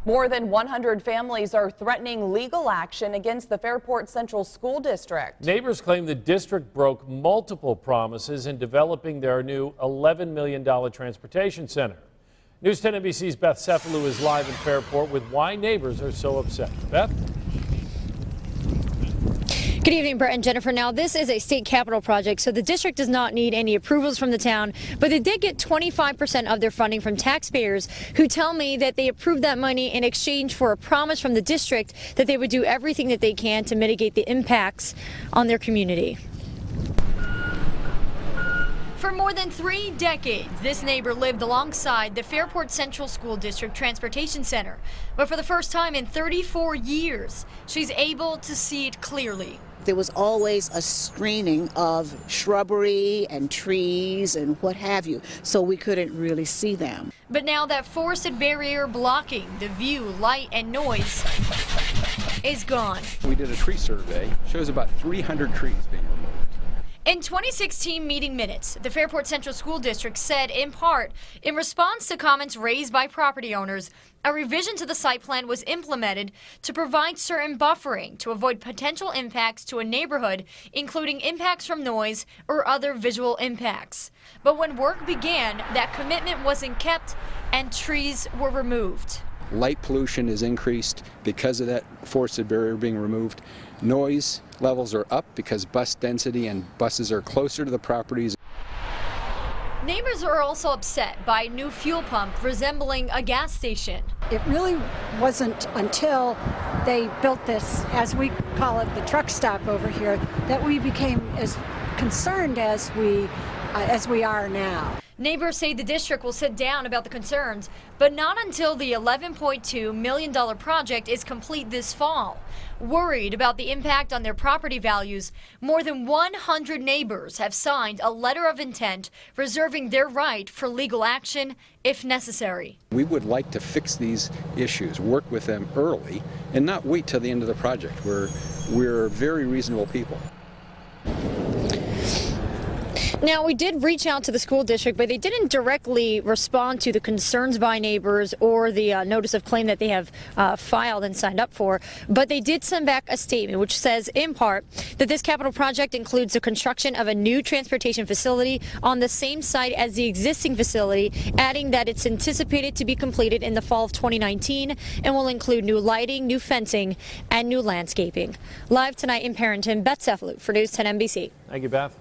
More than 100 families are threatening legal action against the Fairport Central School District. Neighbors claim the district broke multiple promises in developing their new $11 million transportation center. News 10 NBC's Beth Cefalu is live in Fairport with why neighbors are so upset. Beth? Good evening, Brett and Jennifer. Now, this is a state capital project, so the district does not need any approvals from the town, but they did get 25% of their funding from taxpayers who tell me that they approved that money in exchange for a promise from the district that they would do everything that they can to mitigate the impacts on their community. For more than 3 decades, this neighbor lived alongside the Fairport Central School District Transportation Center. But for the first time in 34 years, she's able to see it clearly. There was always a screening of shrubbery and trees and what have you, so we couldn't really see them. But now that forested barrier blocking the view, light, and noise is gone. We did a tree survey, shows about 300 trees being removed. In 2016 meeting minutes, the Fairport Central School District said, in part, in response to comments raised by property owners, a revision to the site plan was implemented to provide certain buffering to avoid potential impacts to a neighborhood, including impacts from noise or other visual impacts. But when work began, that commitment wasn't kept and trees were removed. Light pollution is increased because of that forested barrier being removed. Noise levels are up because bus density and buses are closer to the properties. Neighbors are also upset by a new fuel pump resembling a gas station. It really wasn't until they built this, as we call it, the truck stop over here, that we became as concerned as we are now. Neighbors say the district will sit down about the concerns, but not until the $11.2 million project is complete this fall. Worried about the impact on their property values, more than 100 neighbors have signed a letter of intent reserving their right for legal action if necessary. We would like to fix these issues, work with them early, and not wait till the end of the project. We're very reasonable people. Now, we did reach out to the school district, but they didn't directly respond to the concerns by neighbors or the notice of claim that they have filed and signed up for. But they did send back a statement which says, in part, that this capital project includes the construction of a new transportation facility on the same site as the existing facility, adding that it's anticipated to be completed in the fall of 2019 and will include new lighting, new fencing, and new landscaping. Live tonight in Perrington, Beth Cefalu for News 10 NBC. Thank you, Beth.